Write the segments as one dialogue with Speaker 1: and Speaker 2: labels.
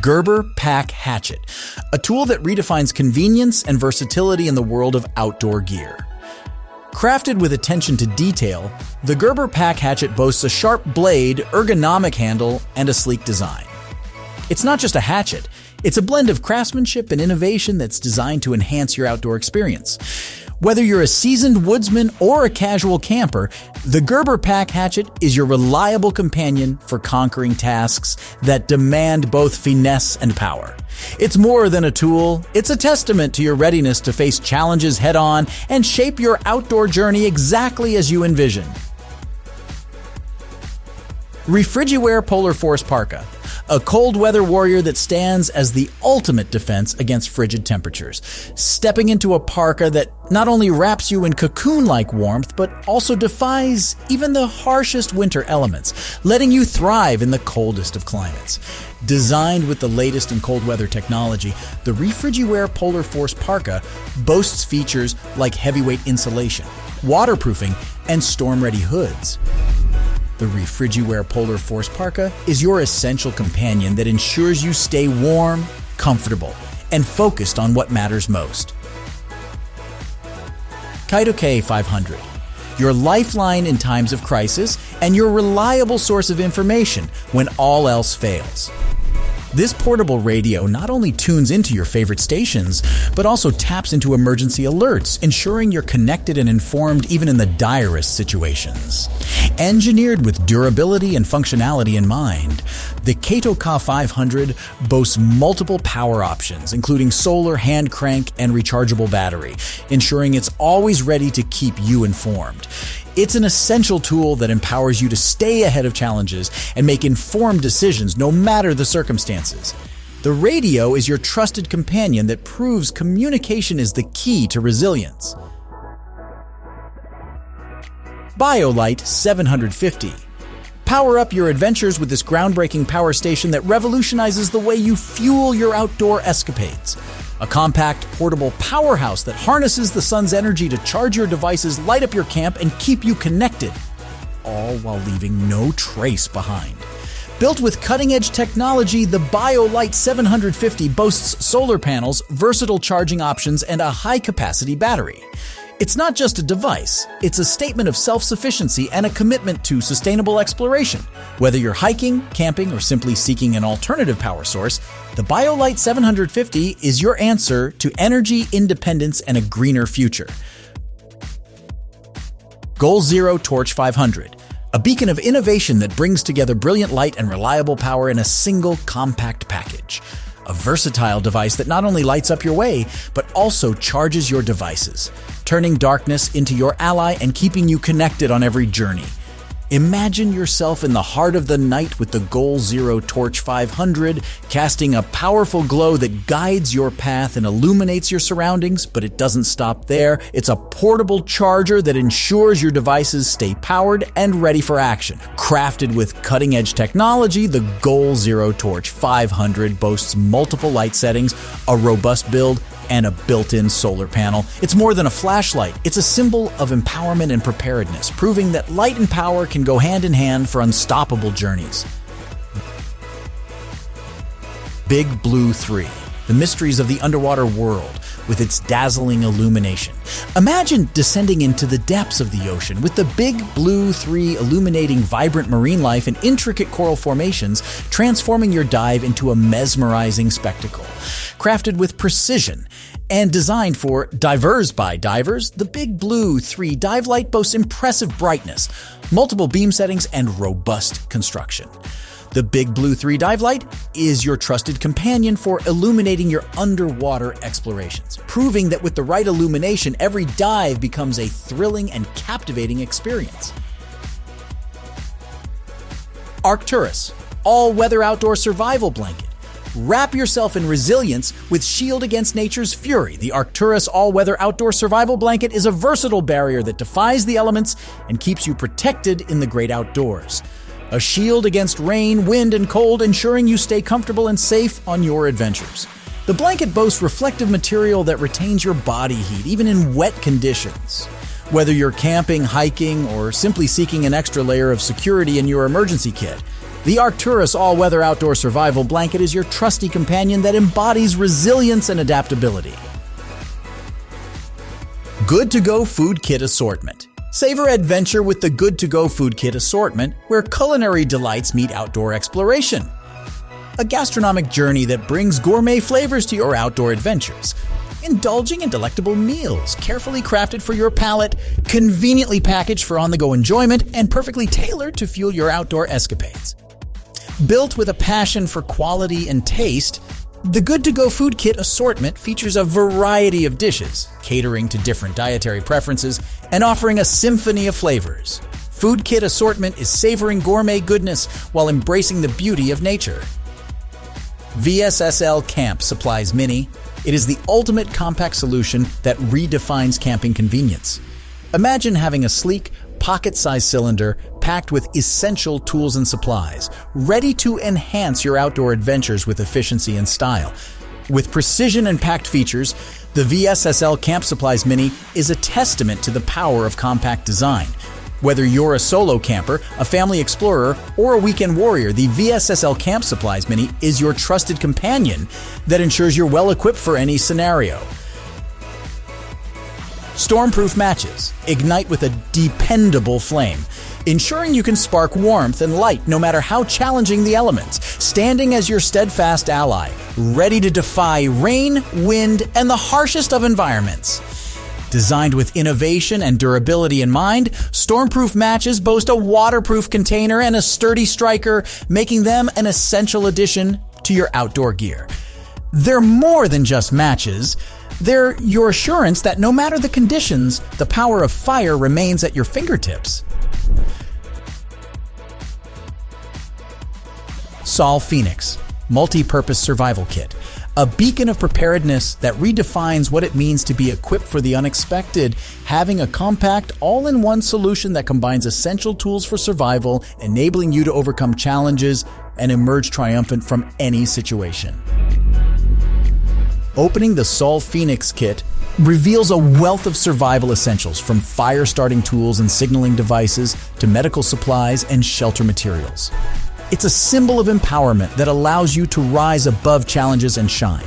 Speaker 1: Gerber Pack Hatchet, a tool that redefines convenience and versatility in the world of outdoor gear. Crafted with attention to detail, the Gerber Pack Hatchet boasts a sharp blade, ergonomic handle, and a sleek design. It's not just a hatchet, it's a blend of craftsmanship and innovation that's designed to enhance your outdoor experience. Whether you're a seasoned woodsman or a casual camper, the Gerber Pack Hatchet is your reliable companion for conquering tasks that demand both finesse and power. It's more than a tool, it's a testament to your readiness to face challenges head-on and shape your outdoor journey exactly as you envision. Refrigiwear PolarForce Parka, a cold weather warrior that stands as the ultimate defense against frigid temperatures. Stepping into a parka that not only wraps you in cocoon-like warmth, but also defies even the harshest winter elements, letting you thrive in the coldest of climates. Designed with the latest in cold weather technology, the Refrigiwear PolarForce Parka boasts features like heavyweight insulation, waterproofing, and storm-ready hoods. The Refrigiwear PolarForce Parka is your essential companion that ensures you stay warm, comfortable, and focused on what matters most. Kaito Ka 500, your lifeline in times of crisis and your reliable source of information when all else fails. This portable radio not only tunes into your favorite stations, but also taps into emergency alerts, ensuring you're connected and informed even in the direst situations. Engineered with durability and functionality in mind, the Kaito Ka 500 boasts multiple power options, including solar, hand crank, and rechargeable battery, ensuring it's always ready to keep you informed. It's an essential tool that empowers you to stay ahead of challenges and make informed decisions no matter the circumstances. The radio is your trusted companion that proves communication is the key to resilience. BioLite 750. Power up your adventures with this groundbreaking power station that revolutionizes the way you fuel your outdoor escapades. A compact, portable powerhouse that harnesses the sun's energy to charge your devices, light up your camp, and keep you connected, all while leaving no trace behind. Built with cutting-edge technology, the BioLite 750 boasts solar panels, versatile charging options, and a high-capacity battery. It's not just a device, it's a statement of self-sufficiency and a commitment to sustainable exploration. Whether you're hiking, camping, or simply seeking an alternative power source, the BioLite 750 is your answer to energy, independence, and a greener future. Goal Zero Torch 500, a beacon of innovation that brings together brilliant light and reliable power in a single compact package. A versatile device that not only lights up your way, but also charges your devices, turning darkness into your ally and keeping you connected on every journey. Imagine yourself in the heart of the night with the Goal Zero Torch 500, casting a powerful glow that guides your path and illuminates your surroundings, but it doesn't stop there. It's a portable charger that ensures your devices stay powered and ready for action. Crafted with cutting-edge technology, the Goal Zero Torch 500 boasts multiple light settings, a robust build, and a built-in solar panel. It's more than a flashlight. It's a symbol of empowerment and preparedness, proving that light and power can go hand in hand for unstoppable journeys. BigBlue 3, the mysteries of the underwater world with its dazzling illumination. Imagine descending into the depths of the ocean with the BigBlue 3 illuminating vibrant marine life and intricate coral formations, transforming your dive into a mesmerizing spectacle. Crafted with precision and designed for divers by divers, the BigBlue 3 dive light boasts impressive brightness, multiple beam settings, and robust construction. The BigBlue 3 dive light is your trusted companion for illuminating your underwater explorations, proving that with the right illumination, every dive becomes a thrilling and captivating experience. Arcturus, all-weather outdoor survival blanket. Wrap yourself in resilience with shield against nature's fury. The Arcturus all-weather outdoor survival blanket is a versatile barrier that defies the elements and keeps you protected in the great outdoors. A shield against rain, wind, and cold, ensuring you stay comfortable and safe on your adventures. The blanket boasts reflective material that retains your body heat even in wet conditions. Whether you're camping, hiking, or simply seeking an extra layer of security in your emergency kit, the Arcturus all-weather outdoor survival blanket is your trusty companion that embodies resilience and adaptability. Good-to-go food kit assortment. Savor adventure with the Good-to-go food kit assortment, where culinary delights meet outdoor exploration. A gastronomic journey that brings gourmet flavors to your outdoor adventures. Indulging in delectable meals, carefully crafted for your palate, conveniently packaged for on-the-go enjoyment, and perfectly tailored to fuel your outdoor escapades. Built with a passion for quality and taste, the Good-to-go food kit assortment features a variety of dishes, catering to different dietary preferences and offering a symphony of flavors. Food kit assortment is savoring gourmet goodness while embracing the beauty of nature. VSSL Camp Supplies Mini. It is the ultimate compact solution that redefines camping convenience. Imagine having a sleek, pocket-sized cylinder packed with essential tools and supplies, ready to enhance your outdoor adventures with efficiency and style. With precision and packed features, the VSSL Camp Supplies Mini is a testament to the power of compact design. Whether you're a solo camper, a family explorer, or a weekend warrior, the VSSL Camp Supplies Mini is your trusted companion that ensures you're well equipped for any scenario. Stormproof Matches. Ignite with a dependable flame, ensuring you can spark warmth and light no matter how challenging the elements, standing as your steadfast ally, ready to defy rain, wind, and the harshest of environments. Designed with innovation and durability in mind, Stormproof Matches boast a waterproof container and a sturdy striker, making them an essential addition to your outdoor gear. They're more than just matches. They're your assurance that no matter the conditions, the power of fire remains at your fingertips. Sol Phoenix Multi-Purpose Survival Kit. A beacon of preparedness that redefines what it means to be equipped for the unexpected, having a compact, all-in-one solution that combines essential tools for survival, enabling you to overcome challenges and emerge triumphant from any situation. Opening the Sol Phoenix kit reveals a wealth of survival essentials, from fire-starting tools and signaling devices to medical supplies and shelter materials. It's a symbol of empowerment that allows you to rise above challenges and shine.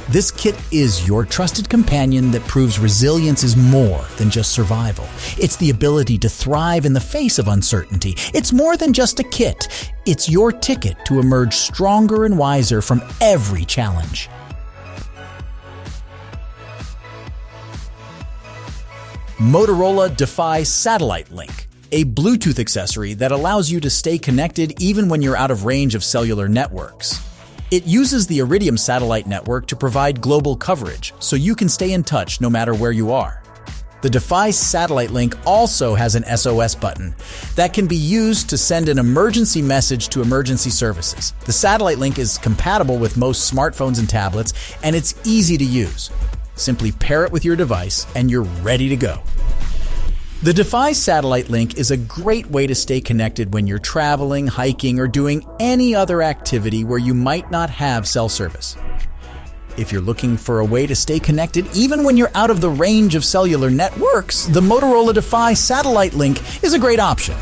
Speaker 1: This kit is your trusted companion that proves resilience is more than just survival. It's the ability to thrive in the face of uncertainty. It's more than just a kit. It's your ticket to emerge stronger and wiser from every challenge. Motorola Defy Satellite Link, a Bluetooth accessory that allows you to stay connected even when you're out of range of cellular networks. It uses the Iridium satellite network to provide global coverage, so you can stay in touch no matter where you are. The Defy Satellite Link also has an SOS button that can be used to send an emergency message to emergency services. The Satellite Link is compatible with most smartphones and tablets, and it's easy to use. Simply pair it with your device and you're ready to go. The Defy Satellite Link is a great way to stay connected when you're traveling, hiking, or doing any other activity where you might not have cell service. If you're looking for a way to stay connected even when you're out of the range of cellular networks, the Motorola Defy Satellite Link is a great option.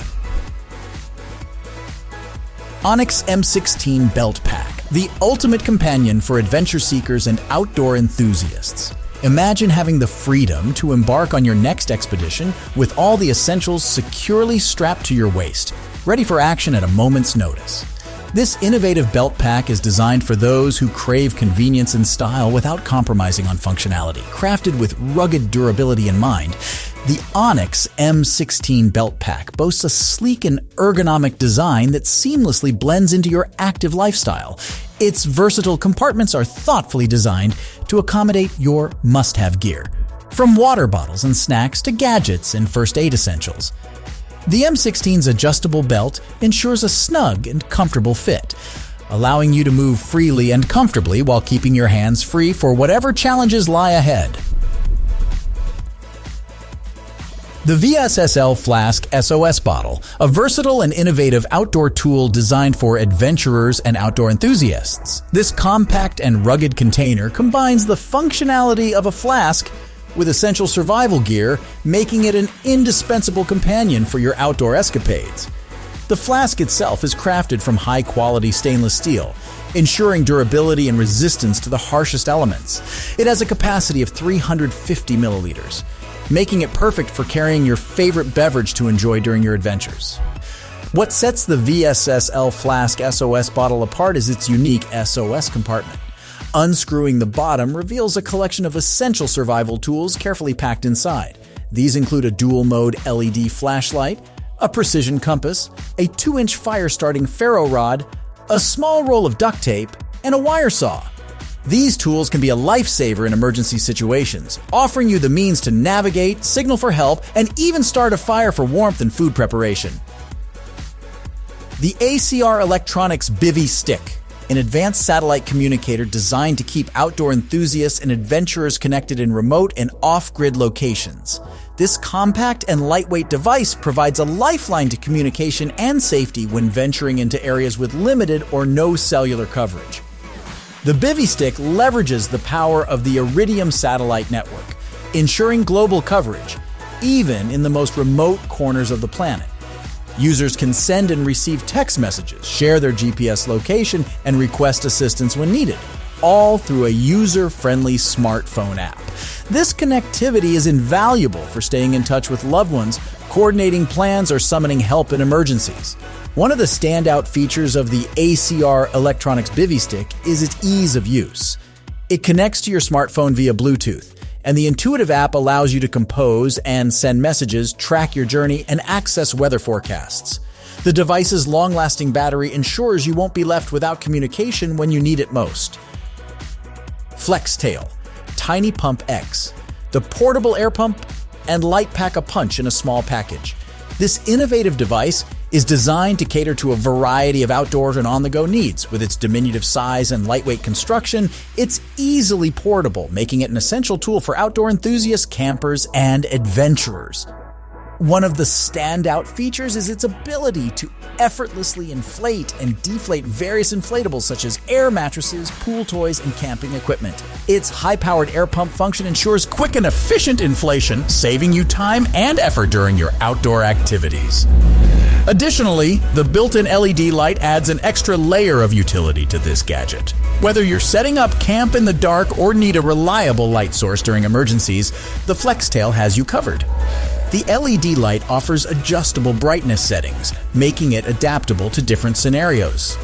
Speaker 1: Onyx M16 Belt Pack, the ultimate companion for adventure seekers and outdoor enthusiasts. Imagine having the freedom to embark on your next expedition with all the essentials securely strapped to your waist, ready for action at a moment's notice. This innovative belt pack is designed for those who crave convenience and style without compromising on functionality. Crafted with rugged durability in mind, the Onyx M16 belt pack boasts a sleek and ergonomic design that seamlessly blends into your active lifestyle. Its versatile compartments are thoughtfully designed to accommodate your must-have gear, from water bottles and snacks to gadgets and first aid essentials. The M16's adjustable belt ensures a snug and comfortable fit, allowing you to move freely and comfortably while keeping your hands free for whatever challenges lie ahead. The VSSL Flask SOS bottle, a versatile and innovative outdoor tool designed for adventurers and outdoor enthusiasts. This compact and rugged container combines the functionality of a flask with essential survival gear, making it an indispensable companion for your outdoor escapades. The flask itself is crafted from high-quality stainless steel, ensuring durability and resistance to the harshest elements. It has a capacity of 350 milliliters, making it perfect for carrying your favorite beverage to enjoy during your adventures. What sets the VSSL Flask SOS bottle apart is its unique SOS compartment. Unscrewing the bottom reveals a collection of essential survival tools carefully packed inside. These include a dual-mode LED flashlight, a precision compass, a 2-inch fire-starting ferro rod, a small roll of duct tape, and a wire saw. These tools can be a lifesaver in emergency situations, offering you the means to navigate, signal for help, and even start a fire for warmth and food preparation. The ACR Electronics Bivy Stick, an advanced satellite communicator designed to keep outdoor enthusiasts and adventurers connected in remote and off-grid locations. This compact and lightweight device provides a lifeline to communication and safety when venturing into areas with limited or no cellular coverage. The Bivy Stick leverages the power of the Iridium satellite network, ensuring global coverage, even in the most remote corners of the planet. Users can send and receive text messages, share their GPS location, and request assistance when needed, all through a user-friendly smartphone app. This connectivity is invaluable for staying in touch with loved ones, coordinating plans, or summoning help in emergencies. One of the standout features of the ACR Electronics Bivy Stick is its ease of use. It connects to your smartphone via Bluetooth, and the intuitive app allows you to compose and send messages, track your journey, and access weather forecasts. The device's long-lasting battery ensures you won't be left without communication when you need it most. FLEXTAIL, Tiny Pump X, the portable air pump and light pack-a-punch in a small package. This innovative device is designed to cater to a variety of outdoor and on-the-go needs. With its diminutive size and lightweight construction, it's easily portable, making it an essential tool for outdoor enthusiasts, campers, and adventurers. One of the standout features is its ability to effortlessly inflate and deflate various inflatables such as air mattresses, pool toys, and camping equipment. Its high-powered air pump function ensures quick and efficient inflation, saving you time and effort during your outdoor activities. Additionally, the built-in LED light adds an extra layer of utility to this gadget. Whether you're setting up camp in the dark or need a reliable light source during emergencies, the FLEXTAIL has you covered. The LED light offers adjustable brightness settings, making it adaptable to different scenarios.